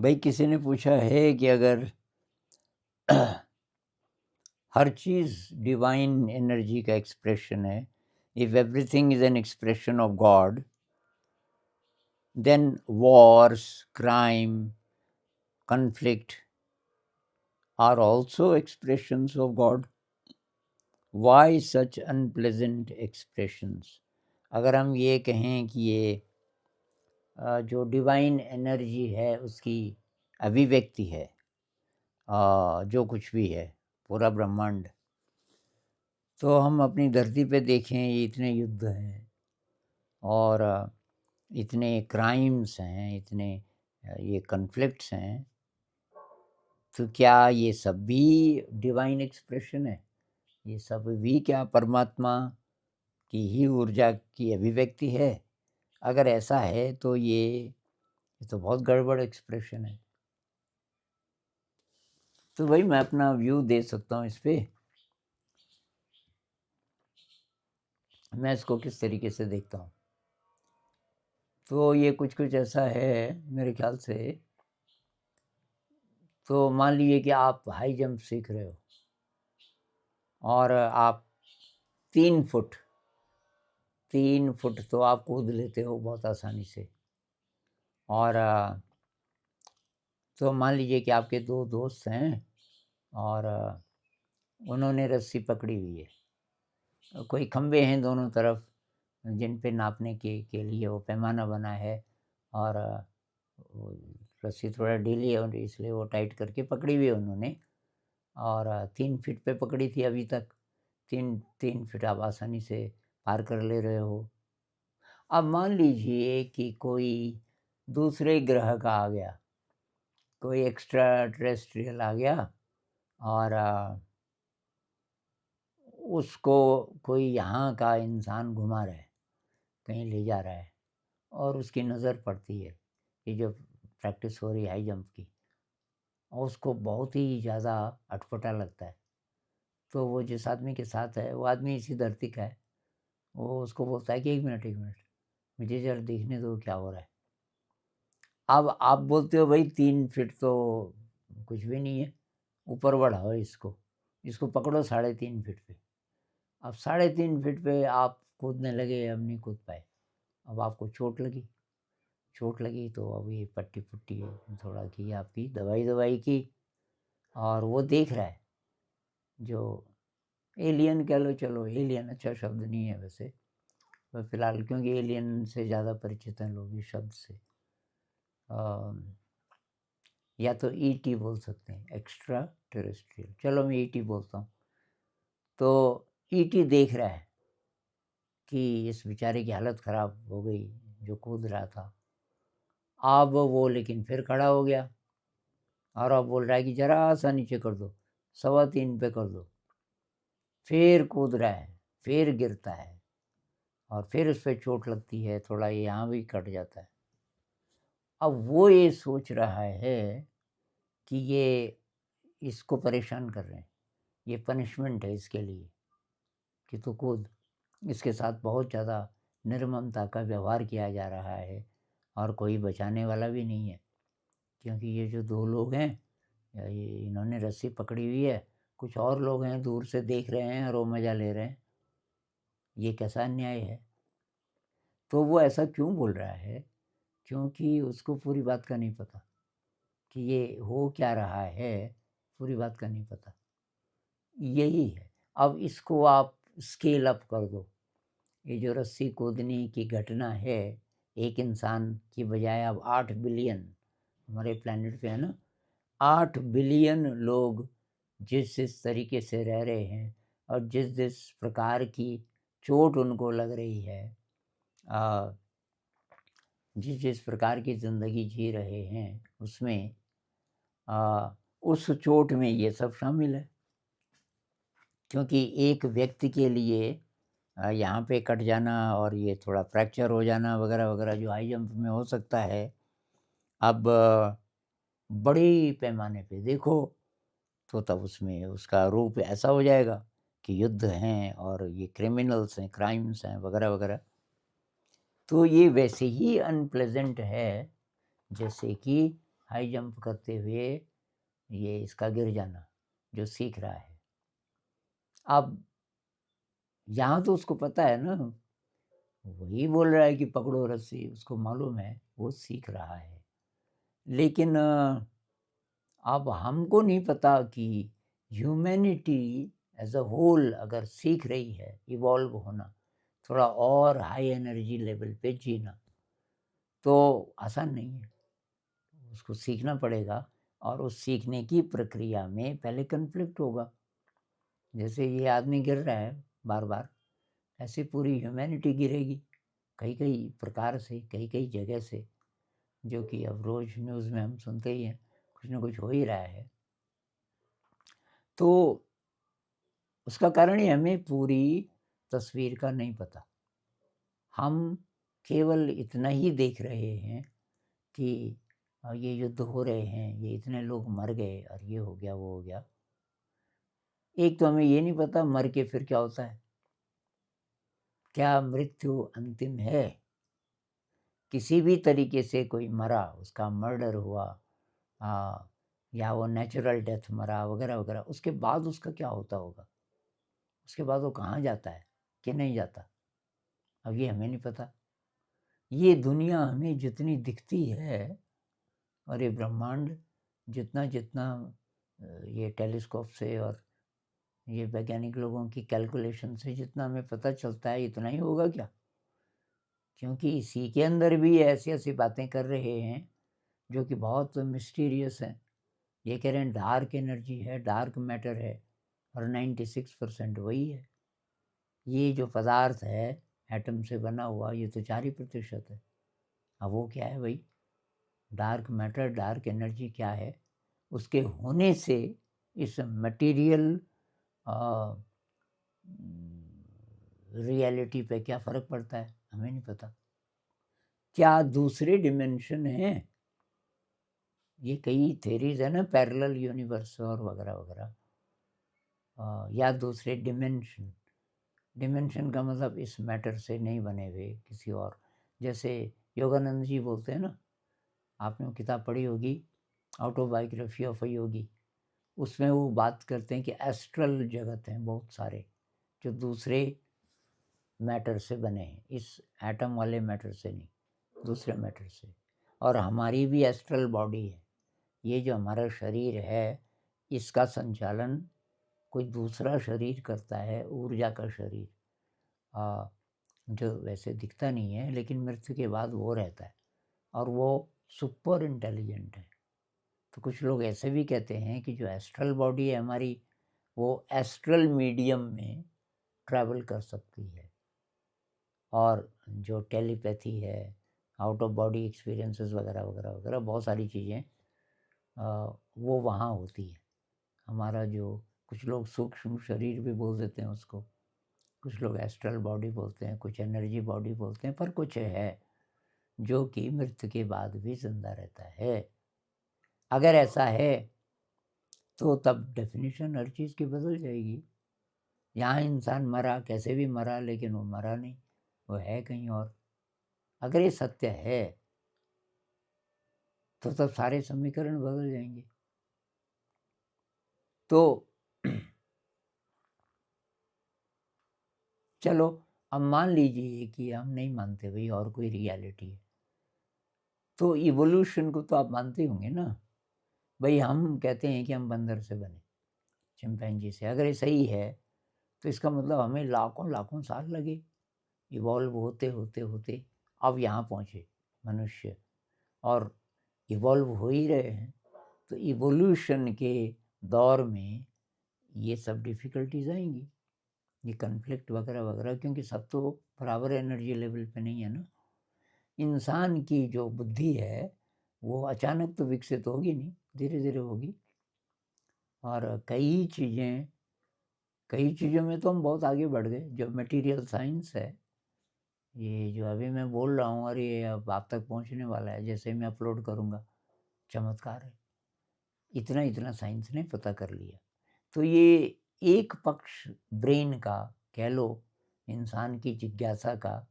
भाई किसी ने पूछा है कि अगर हर चीज़ डिवाइन एनर्जी का एक्सप्रेशन है, if everything is an expression of God, then wars, crime, conflict are also expressions of God. Why such unpleasant expressions? अगर हम ये कहें कि ये जो डिवाइन एनर्जी है उसकी अभिव्यक्ति है, जो कुछ भी है पूरा ब्रह्मांड, तो हम अपनी धरती पे देखें ये इतने युद्ध हैं और इतने क्राइम्स हैं, इतने ये कन्फ्लिक्ट्स हैं, तो क्या ये सब भी डिवाइन एक्सप्रेशन है? ये सब भी क्या परमात्मा की ही ऊर्जा की अभिव्यक्ति है? अगर ऐसा है तो ये तो बहुत गड़बड़ एक्सप्रेशन है। तो वही मैं अपना व्यू दे सकता हूँ इस पे। मैं इसको किस तरीके से देखता हूँ, तो ये कुछ ऐसा है मेरे ख्याल से। तो मान लीजिए कि आप हाई जंप सीख रहे हो और आप 3 फुट 3 फुट तो आप कूद लेते हो बहुत आसानी से। और तो मान लीजिए कि आपके 2 दोस्त हैं और उन्होंने रस्सी पकड़ी हुई है। कोई खंबे हैं दोनों तरफ जिन पे नापने के लिए वो पैमाना बना है, और वो रस्सी थोड़ा ढीली है और इसलिए वो टाइट करके पकड़ी हुई है उन्होंने। और 3 फीट पे पकड़ी थी अभी तक। 3 फीट आप आसानी से पार कर ले रहे हो। अब मान लीजिए कि कोई दूसरे ग्रह का आ गया, कोई एक्स्ट्रा टेरेस्ट्रियल आ गया और उसको कोई यहाँ का इंसान घुमा रहा है, कहीं ले जा रहा है, और उसकी नज़र पड़ती है ये जो प्रैक्टिस हो रही है हाई जंप की, और उसको बहुत ही ज़्यादा अटपटा लगता है। तो वो जिस आदमी के साथ है वो आदमी इसी धरती का है, वो उसको बोलता है कि 1 मिनट मुझे ज़रा देखने दो क्या हो रहा है। अब आप बोलते हो भाई 3 फीट तो कुछ भी नहीं है, ऊपर बढ़ाओ इसको, इसको पकड़ो 3.5 फीट पे। अब 3.5 फीट पे आप कूदने लगे, अब नहीं कूद पाए। अब आपको चोट लगी तो अब ये पट्टी पुट्टी थोड़ा की, आपकी दवाई की, और वो देख रहा है, जो एलियन कह लो, चलो एलियन अच्छा शब्द नहीं है वैसे, पर फिलहाल क्योंकि एलियन से ज़्यादा परिचित हैं लोग इस शब्द से। या तो ईटी बोल सकते हैं, एक्स्ट्रा टेरेस्ट्रियल, चलो मैं ईटी बोलता हूँ। तो ईटी देख रहा है कि इस बेचारे की हालत ख़राब हो गई जो कूद रहा था। अब वो लेकिन फिर खड़ा हो गया और अब बोल रहा है कि ज़रा सा नीचे कर दो, 3.25 पे कर दो। फिर कूद रहा है, फिर गिरता है और फिर उस पे चोट लगती है, थोड़ा ये यहाँ भी कट जाता है। अब वो ये सोच रहा है कि ये इसको परेशान कर रहे हैं, ये पनिशमेंट है इसके लिए कि तू कूद। इसके साथ बहुत ज़्यादा निर्ममता का व्यवहार किया जा रहा है और कोई बचाने वाला भी नहीं है, क्योंकि ये जो 2 लोग हैं, ये इन्होंने रस्सी पकड़ी हुई है, कुछ और लोग हैं दूर से देख रहे हैं और वो मज़ा ले रहे हैं। ये कैसा अन्याय है? तो वो ऐसा क्यों बोल रहा है? क्योंकि उसको पूरी बात का नहीं पता कि ये हो क्या रहा है, पूरी बात का नहीं पता। यही है। अब इसको आप स्केल अप कर दो। ये जो रस्सी कूदने की घटना है, एक इंसान की बजाय अब 8 बिलियन हमारे प्लैनेट पे है ना, 8 बिलियन लोग जिस तरीके से रह रहे हैं और जिस प्रकार की चोट उनको लग रही है, जिस प्रकार की ज़िंदगी जी रहे हैं, उसमें उस चोट में ये सब शामिल है। क्योंकि एक व्यक्ति के लिए यहाँ पे कट जाना और ये थोड़ा फ्रैक्चर हो जाना वगैरह जो हाई जंप में हो सकता है, अब बड़ी पैमाने पे देखो तो तब उसमें उसका रूप ऐसा हो जाएगा कि युद्ध हैं और ये क्रिमिनल्स हैं, क्राइम्स हैं वगैरह। तो ये वैसे ही अनप्लेजेंट है जैसे कि हाई जंप करते हुए ये इसका गिर जाना जो सीख रहा है। अब यहाँ तो उसको पता है ना, वही बोल रहा है कि पकड़ो रस्सी, उसको मालूम है, वो सीख रहा है। लेकिन अब हमको नहीं पता कि ह्यूमैनिटी एज़ अ होल अगर सीख रही है इवॉल्व होना, थोड़ा और हाई एनर्जी लेवल पे जीना, तो आसान नहीं है। उसको सीखना पड़ेगा और उस सीखने की प्रक्रिया में पहले कॉन्फ्लिक्ट होगा। जैसे ये आदमी गिर रहा है बार-बार, ऐसे पूरी ह्यूमैनिटी गिरेगी, कई-कई प्रकार से, कई-कई जगह से, जो कि अब रोज़ न्यूज़ में हम सुनते ही हैं, कुछ न कुछ हो ही रहा है। तो उसका कारण ये हमें पूरी तस्वीर का नहीं पता। हम केवल इतना ही देख रहे हैं कि ये युद्ध हो रहे हैं, ये इतने लोग मर गए और ये हो गया, वो हो गया। एक तो हमें ये नहीं पता मर के फिर क्या होता है? क्या मृत्यु अंतिम है? किसी भी तरीके से कोई मरा, उसका मर्डर हुआ, या वो नेचुरल डेथ मरा वगैरह-वगैरह, उसके बाद उसका क्या होता होगा? उसके बाद वो कहाँ जाता है कि नहीं जाता? अब ये हमें नहीं पता। ये दुनिया हमें जितनी दिखती है और ये ब्रह्मांड जितना-जितना ये टेलीस्कोप से और ये वैज्ञानिक लोगों की कैलकुलेशन से जितना हमें पता चलता है, इतना ही होगा क्या? क्योंकि इसी के अंदर भी ऐसी-ऐसी बातें कर रहे हैं, जो कि बहुत मिस्टीरियस हैं। ये कह रहे हैं डार्क एनर्जी है, डार्क मैटर है और 96% वही है। ये जो पदार्थ है एटम से बना हुआ, ये तो 4 ही प्रतिशत है। अब वो क्या है भई? डार्क मैटर, डार्क एनर्जी क्या है? उसके होने से इस मटीरियल अ, रियलिटी पे क्या फ़र्क पड़ता है? हमें नहीं पता। क्या दूसरे डिमेंशन हैं? ये कई थ्योरीज़ है ना, पैरेलल यूनिवर्स और वगैरह-वगैरह, या दूसरे डिमेंशन। डिमेंशन का मतलब इस मैटर से नहीं बने हुए किसी और, जैसे योगानंद जी बोलते हैं ना, आपने वो किताब पढ़ी होगी, ऑटोबायोग्राफी ऑफ अ योगी। उसमें वो बात करते हैं कि एस्ट्रल जगत हैं बहुत सारे, जो दूसरे मैटर से बने हैं, इस एटम वाले मैटर से नहीं, दूसरे मैटर से। और हमारी भी एस्ट्रल बॉडी है। ये जो हमारा शरीर है, इसका संचालन कोई दूसरा शरीर करता है, ऊर्जा का शरीर, जो वैसे दिखता नहीं है, लेकिन मृत्यु के बाद वो रहता है और वो सुपर इंटेलिजेंट है। तो कुछ लोग ऐसे भी कहते हैं कि जो एस्ट्रल बॉडी है हमारी, वो एस्ट्रल मीडियम में ट्रैवल कर सकती है और जो टेलीपैथी है, आउट ऑफ बॉडी एक्सपीरियंसेस वगैरह-वगैरह-वगैरह, बहुत सारी चीज़ें वो वहाँ होती है। हमारा जो, कुछ लोग सूक्ष्म शरीर भी बोल देते हैं उसको, कुछ लोग एस्ट्रल बॉडी बोलते हैं, कुछ एनर्जी बॉडी बोलते हैं, पर कुछ है जो कि मृत्यु के बाद भी ज़िंदा रहता है। अगर ऐसा है, तो तब डेफ़िनिशन हर चीज़ की बदल जाएगी। यहाँ इंसान मरा, कैसे भी मरा, लेकिन वो मरा नहीं, वो है कहीं और। अगर ये सत्य है, तो तब सारे समीकरण बदल जाएँगे। तो चलो, अब मान लीजिए कि हम नहीं मानते भई और कोई रियलिटी है, तो इवोल्यूशन को तो आप मानते होंगे ना? भई हम कहते हैं कि हम बंदर से बने, चिंपैंजी से। अगर ये सही है, तो इसका मतलब हमें लाखों-लाखों साल लगे इवॉल्व होते अब यहाँ पहुँचे मनुष्य, और इवॉल्व हो ही रहे हैं। तो इवोल्यूशन के दौर में ये सब डिफ़िकल्टीज़ आएँगी, ये कॉन्फ्लिक्ट वगैरह-वगैरह, क्योंकि सब तो बराबर एनर्जी लेवल पे नहीं है ना। इंसान की जो बुद्धि है, वो अचानक तो विकसित होगी नहीं, धीरे-धीरे होगी। और कई चीज़ों में तो हम बहुत आगे बढ़ गए। जो मटीरियल साइंस है, ये जो अभी मैं बोल रहा हूँ और ये अब आप तक पहुँचने वाला है, जैसे ही मैं अपलोड करूँगा, चमत्कार है। इतना-इतना साइंस ने पता कर लिया। तो ये एक पक्ष ब्रेन का, कह लो इंसान की जिज्ञासा का,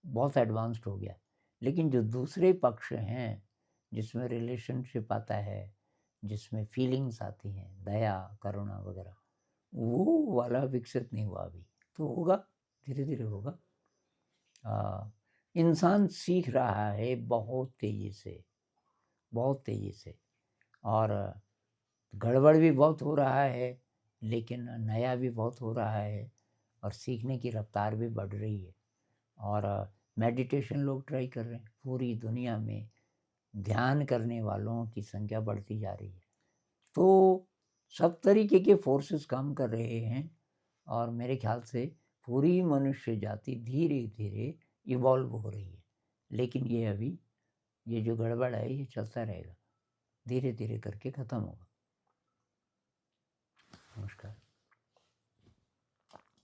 बहुत एडवांस्ड हो गया। लेकिन जो दूसरे पक्ष हैं, जिसमें रिलेशनशिप आता है, जिसमें फीलिंग्स आती हैं, दया, करुणा वगैरह, वो वाला विकसित नहीं हुआ अभी। तो होगा, धीरे-धीरे होगा। इंसान सीख रहा है बहुत तेज़ी से, बहुत तेज़ी से, और गड़बड़ भी बहुत हो रहा है, लेकिन नया भी बहुत हो रहा है, और सीखने की रफ़्तार भी बढ़ रही है। और मेडिटेशन लोग ट्राई कर रहे हैं, पूरी दुनिया में ध्यान करने वालों की संख्या बढ़ती जा रही है। तो सब तरीके के फोर्सेस काम कर रहे हैं, और मेरे ख्याल से पूरी मनुष्य जाति धीरे-धीरे इवॉल्व हो रही है। लेकिन ये अभी ये जो गड़बड़ है ये चलता रहेगा, धीरे-धीरे करके ख़त्म होगा। नमस्कार।